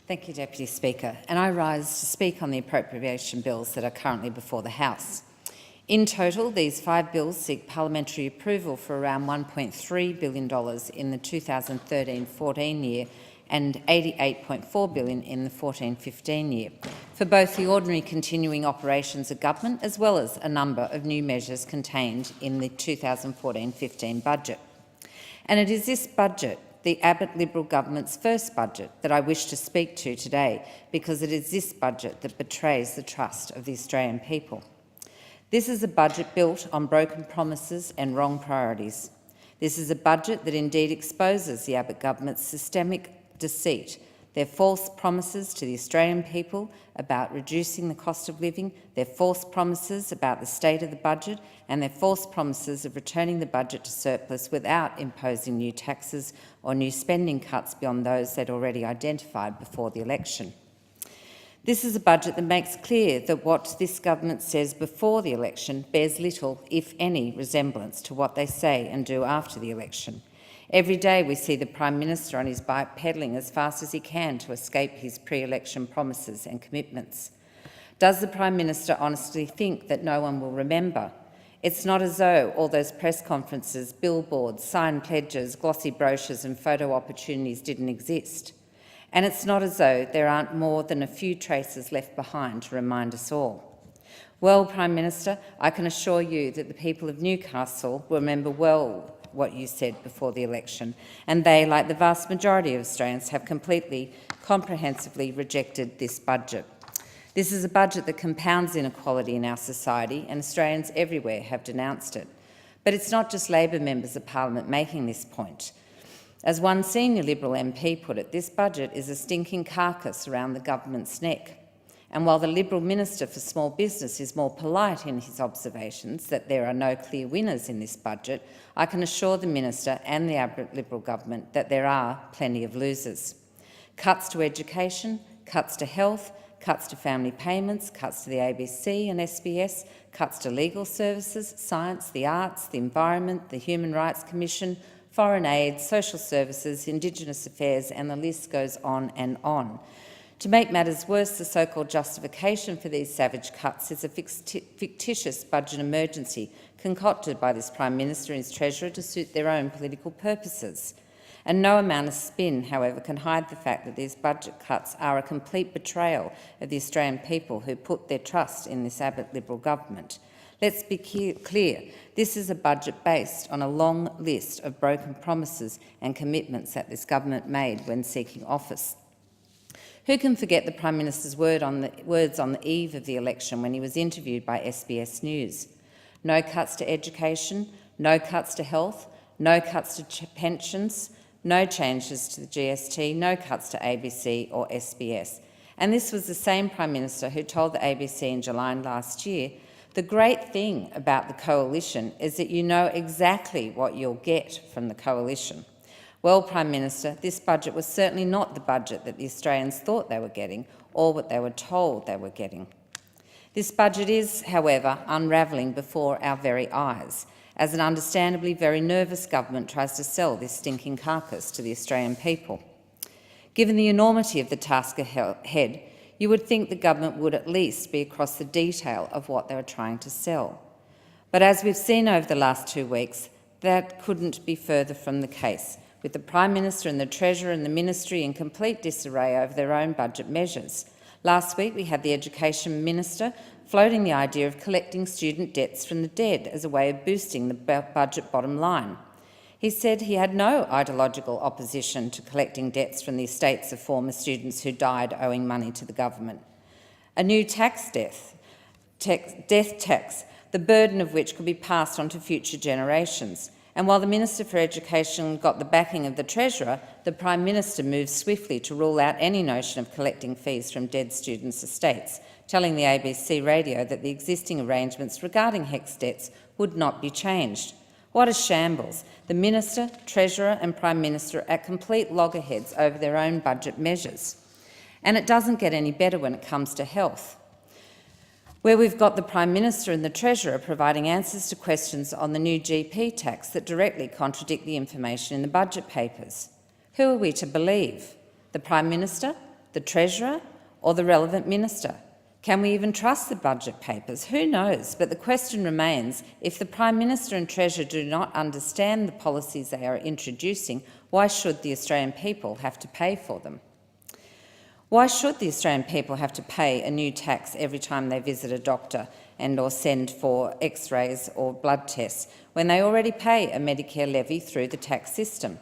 Thank you, Deputy Speaker. And I rise to speak on the appropriation bills that are currently before the House. In total, these 5 bills seek parliamentary approval for around $1.3 billion in the 2013-14 year and $88.4 billion in the 14-15 year, for both the ordinary continuing operations of government as well as a number of new measures contained in the 2014-15 budget. And it is this budget, the Abbott Liberal government's first budget, that I wish to speak to today, because it is this budget that betrays the trust of the Australian people. This is a budget built on broken promises and wrong priorities. This is a budget that indeed exposes the Abbott government's systemic deceit, their false promises to the Australian people about reducing the cost of living, their false promises about the state of the budget, and their false promises of returning the budget to surplus without imposing new taxes or new spending cuts beyond those they'd already identified before the election. This is a budget that makes clear that what this government says before the election bears little, if any, resemblance to what they say and do after the election. Every day we see the Prime Minister on his bike pedalling as fast as he can to escape his pre-election promises and commitments. Does the Prime Minister honestly think that no one will remember? It's not as though all those press conferences, billboards, signed pledges, glossy brochures and photo opportunities didn't exist. And it's not as though there aren't more than a few traces left behind to remind us all. Well, Prime Minister, I can assure you that the people of Newcastle will remember well what you said before the election, and they, like the vast majority of Australians, have completely, comprehensively rejected this budget. This is a budget that compounds inequality in our society, and Australians everywhere have denounced it. But it's not just Labor members of Parliament making this point. As one senior Liberal MP put it, this budget is a stinking carcass around the government's neck. And while the Liberal Minister for Small Business is more polite in his observations that there are no clear winners in this budget, I can assure the Minister and the Abbott Liberal government that there are plenty of losers. Cuts to education, cuts to health, cuts to family payments, cuts to the ABC and SBS, cuts to legal services, science, the arts, the environment, the Human Rights Commission, foreign aid, social services, Indigenous affairs, and the list goes on and on. To make matters worse, the so-called justification for these savage cuts is a fictitious budget emergency concocted by this Prime Minister and his Treasurer to suit their own political purposes. And no amount of spin, however, can hide the fact that these budget cuts are a complete betrayal of the Australian people who put their trust in this Abbott Liberal government. Let's be clear, this is a budget based on a long list of broken promises and commitments that this government made when seeking office. Who can forget the Prime Minister's words on the eve of the election when he was interviewed by SBS News? No cuts to education, no cuts to health, no cuts to pensions, no changes to the GST, no cuts to ABC or SBS. And this was the same Prime Minister who told the ABC in July last year, "The great thing about the coalition is that you know exactly what you'll get from the coalition." Well, Prime Minister, this budget was certainly not the budget that the Australians thought they were getting or what they were told they were getting. This budget is, however, unravelling before our very eyes, as an understandably very nervous government tries to sell this stinking carcass to the Australian people. Given the enormity of the task ahead, you would think the government would at least be across the detail of what they were trying to sell. But as we've seen over the last 2 weeks, that couldn't be further from the case, with the Prime Minister and the Treasurer and the Ministry in complete disarray over their own budget measures. Last week we had the Education Minister floating the idea of collecting student debts from the dead as a way of boosting the budget bottom line. He said he had no ideological opposition to collecting debts from the estates of former students who died owing money to the government. A new death tax, the burden of which could be passed on to future generations. And while the Minister for Education got the backing of the Treasurer, the Prime Minister moved swiftly to rule out any notion of collecting fees from dead students' estates, telling the ABC radio that the existing arrangements regarding HECS debts would not be changed. What a shambles. The Minister, Treasurer and Prime Minister are at complete loggerheads over their own budget measures. And it doesn't get any better when it comes to health, where we've got the Prime Minister and the Treasurer providing answers to questions on the new GP tax that directly contradict the information in the budget papers. Who are we to believe? The Prime Minister, the Treasurer, or the relevant minister? Can we even trust the budget papers? Who knows? But the question remains, if the Prime Minister and Treasurer do not understand the policies they are introducing, why should the Australian people have to pay for them? Why should the Australian people have to pay a new tax every time they visit a doctor and or send for x-rays or blood tests, when they already pay a Medicare levy through the tax system?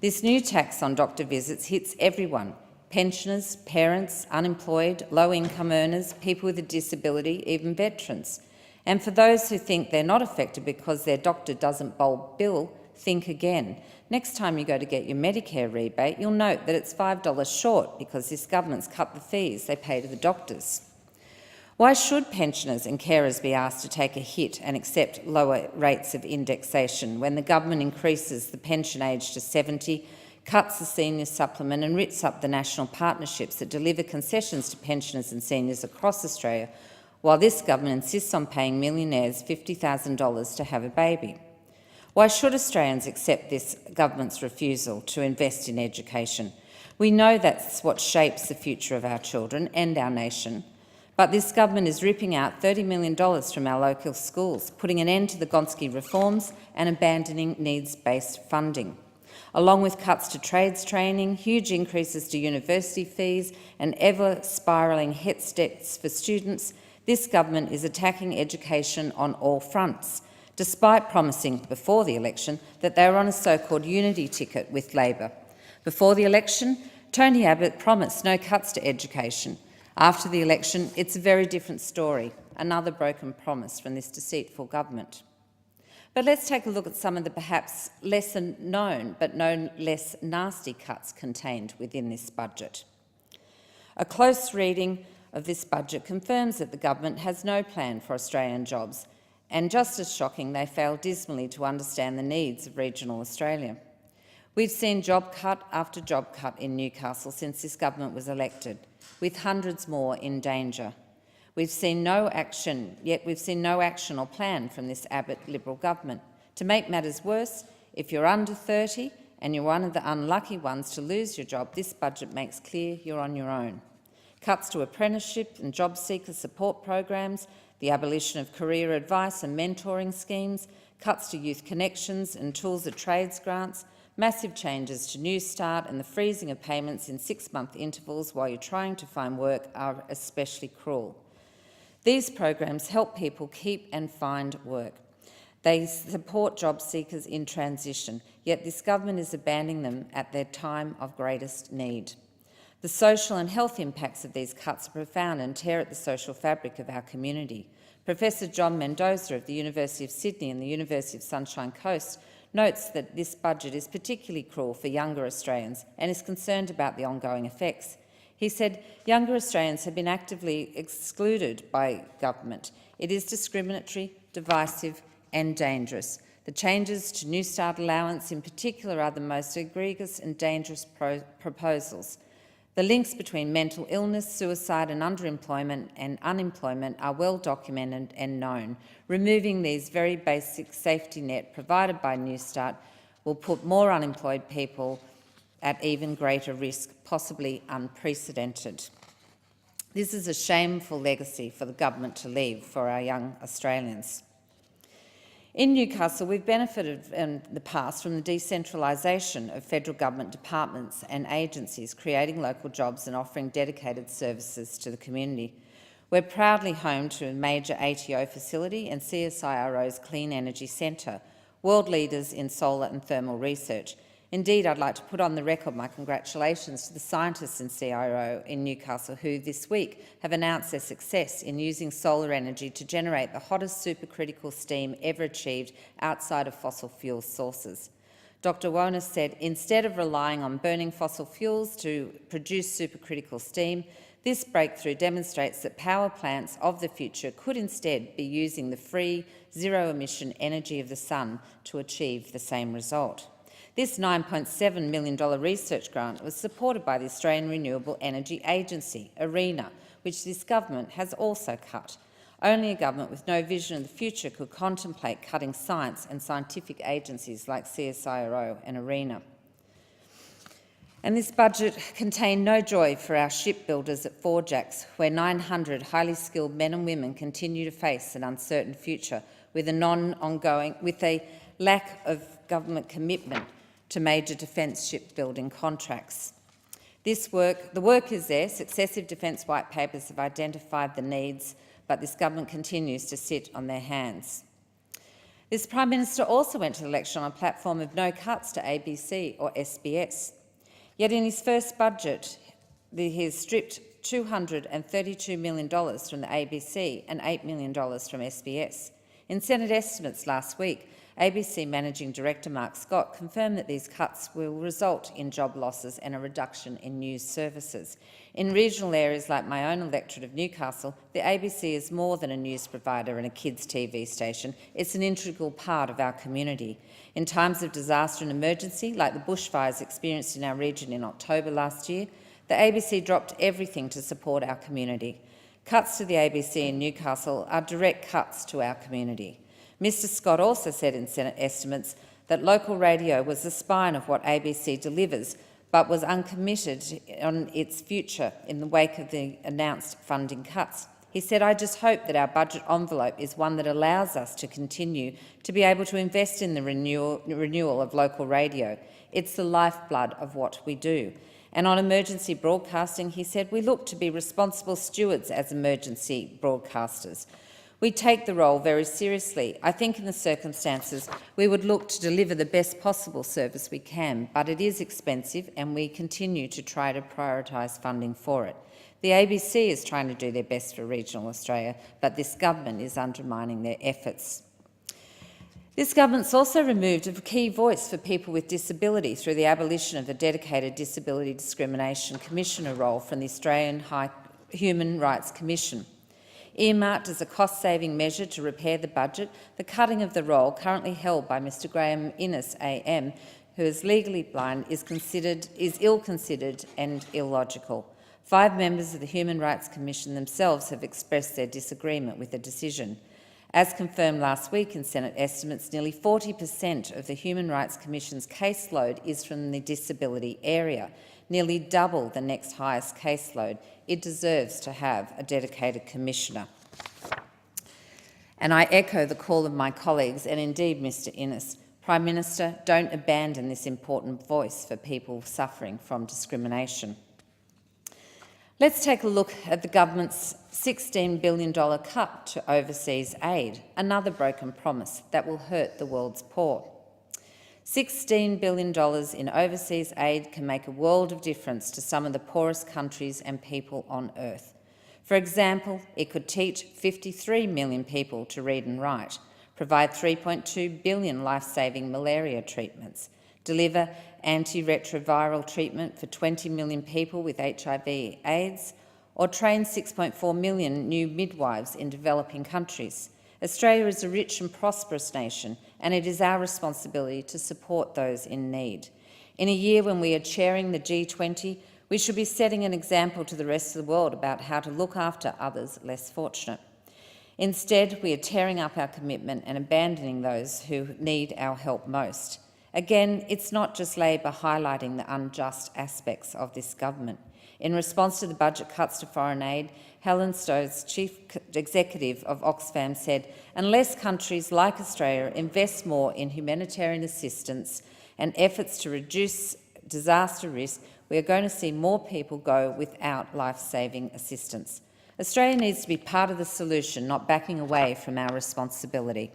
This new tax on doctor visits hits everyone: pensioners, parents, unemployed, low-income earners, people with a disability, even veterans. And for those who think they're not affected because their doctor doesn't bulk bill, think again. Next time you go to get your Medicare rebate, you'll note that it's $5 short because this government's cut the fees they pay to the doctors. Why should pensioners and carers be asked to take a hit and accept lower rates of indexation when the government increases the pension age to 70, cuts the senior supplement and rips up the national partnerships that deliver concessions to pensioners and seniors across Australia, while this government insists on paying millionaires $50,000 to have a baby? Why should Australians accept this government's refusal to invest in education? We know that's what shapes the future of our children and our nation, but this government is ripping out $30 million from our local schools, putting an end to the Gonski reforms and abandoning needs-based funding. Along with cuts to trades training, huge increases to university fees and ever-spiralling HETS debts for students, this government is attacking education on all fronts, despite promising before the election that they were on a so-called unity ticket with Labor. Before the election, Tony Abbott promised no cuts to education. After the election, it's a very different story, another broken promise from this deceitful government. But let's take a look at some of the perhaps lesser known but no less nasty cuts contained within this budget. A close reading of this budget confirms that the government has no plan for Australian jobs, and just as shocking, they fail dismally to understand the needs of regional Australia. We've seen job cut after job cut in Newcastle since this government was elected, with hundreds more in danger. We've seen no action or plan from this Abbott Liberal government. To make matters worse, if you're under 30 and you're one of the unlucky ones to lose your job, this budget makes clear you're on your own. Cuts to apprenticeship and job seeker support programs, the abolition of career advice and mentoring schemes, cuts to youth connections and tools of trades grants, massive changes to New Start and the freezing of payments in 6-month intervals while you're trying to find work are especially cruel. These programs help people keep and find work. They support job seekers in transition, yet this government is abandoning them at their time of greatest need. The social and health impacts of these cuts are profound and tear at the social fabric of our community. Professor John Mendoza of the University of Sydney and the University of Sunshine Coast notes that this budget is particularly cruel for younger Australians and is concerned about the ongoing effects. He said, "Younger Australians have been actively excluded by government. It is discriminatory, divisive and dangerous. The changes to New Start allowance in particular are the most egregious and dangerous proposals. The links between mental illness, suicide and underemployment and unemployment are well documented and known. Removing these very basic safety net provided by New Start will put more unemployed people at even greater risk, possibly unprecedented." This is a shameful legacy for the government to leave for our young Australians. In Newcastle, we've benefited in the past from the decentralisation of federal government departments and agencies, creating local jobs and offering dedicated services to the community. We're proudly home to a major ATO facility and CSIRO's Clean Energy Centre, world leaders in solar and thermal research. Indeed, I'd like to put on the record my congratulations to the scientists in CIRO in Newcastle who this week have announced their success in using solar energy to generate the hottest supercritical steam ever achieved outside of fossil fuel sources. Dr. Wonas said, "Instead of relying on burning fossil fuels to produce supercritical steam, this breakthrough demonstrates that power plants of the future could instead be using the free, zero-emission energy of the sun to achieve the same result." This $9.7 million research grant was supported by the Australian Renewable Energy Agency, ARENA, which this government has also cut. Only a government with no vision of the future could contemplate cutting science and scientific agencies like CSIRO and ARENA. And this budget contained no joy for our shipbuilders at Four Jacks, where 900 highly skilled men and women continue to face an uncertain future with a lack of government commitment to major defence shipbuilding contracts. The work is there. Successive defence white papers have identified the needs, but this government continues to sit on their hands. This Prime Minister also went to the election on a platform of no cuts to ABC or SBS. Yet in his first budget, he has stripped $232 million from the ABC and $8 million from SBS. In Senate estimates last week, ABC Managing Director Mark Scott confirmed that these cuts will result in job losses and a reduction in news services. In regional areas like my own electorate of Newcastle, the ABC is more than a news provider and a kids' TV station. It's an integral part of our community. In times of disaster and emergency, like the bushfires experienced in our region in October last year, the ABC dropped everything to support our community. Cuts to the ABC in Newcastle are direct cuts to our community. Mr Scott also said in Senate estimates that local radio was the spine of what ABC delivers, but was uncommitted on its future in the wake of the announced funding cuts. He said, "I just hope that our budget envelope is one that allows us to continue to be able to invest in the renewal of local radio. It's the lifeblood of what we do." And on emergency broadcasting, he said, "We look to be responsible stewards as emergency broadcasters. We take the role very seriously. I think in the circumstances we would look to deliver the best possible service we can, but it is expensive and we continue to try to prioritise funding for it. The ABC is trying to do their best for regional Australia, but this government is undermining their efforts." This government's also removed a key voice for people with disability through the abolition of the dedicated Disability Discrimination Commissioner role from the Australian Human Rights Commission. Earmarked as a cost-saving measure to repair the budget, the cutting of the role currently held by Mr Graham Innes AM, who is legally blind, is ill-considered and illogical. 5 members of the Human Rights Commission themselves have expressed their disagreement with the decision. As confirmed last week in Senate estimates, nearly 40% of the Human Rights Commission's caseload is from the disability area, nearly double the next highest caseload. It deserves to have a dedicated commissioner. And I echo the call of my colleagues and indeed Mr Innes. Prime Minister, don't abandon this important voice for people suffering from discrimination. Let's take a look at the government's $16 billion cut to overseas aid, another broken promise that will hurt the world's poor. $16 billion in overseas aid can make a world of difference to some of the poorest countries and people on earth. For example, it could teach 53 million people to read and write, provide 3.2 billion life-saving malaria treatments, deliver antiretroviral treatment for 20 million people with HIV/AIDS, or train 6.4 million new midwives in developing countries. Australia is a rich and prosperous nation, and it is our responsibility to support those in need. In a year when we are chairing the G20, we should be setting an example to the rest of the world about how to look after others less fortunate. Instead, we are tearing up our commitment and abandoning those who need our help most. Again, it's not just Labor highlighting the unjust aspects of this government. In response to the budget cuts to foreign aid, Helen Stowe's chief executive of Oxfam said, "Unless countries like Australia invest more in humanitarian assistance and efforts to reduce disaster risk, we are going to see more people go without life-saving assistance." Australia needs to be part of the solution, not backing away from our responsibility.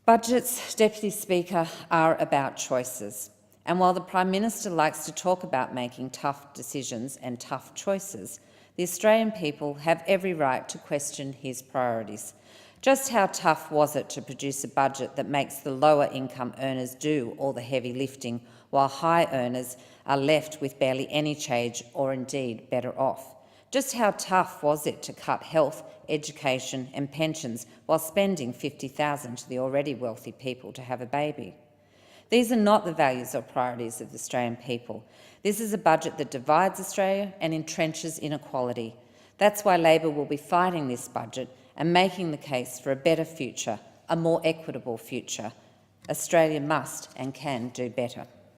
Budgets, Deputy Speaker, are about choices. And while the Prime Minister likes to talk about making tough decisions and tough choices, the Australian people have every right to question his priorities. Just how tough was it to produce a budget that makes the lower income earners do all the heavy lifting, while high earners are left with barely any change or indeed better off? Just how tough was it to cut health, education and pensions while spending $50,000 to the already wealthy people to have a baby? These are not the values or priorities of the Australian people. This is a budget that divides Australia and entrenches inequality. That's why Labor will be fighting this budget and making the case for a better future, a more equitable future. Australia must and can do better.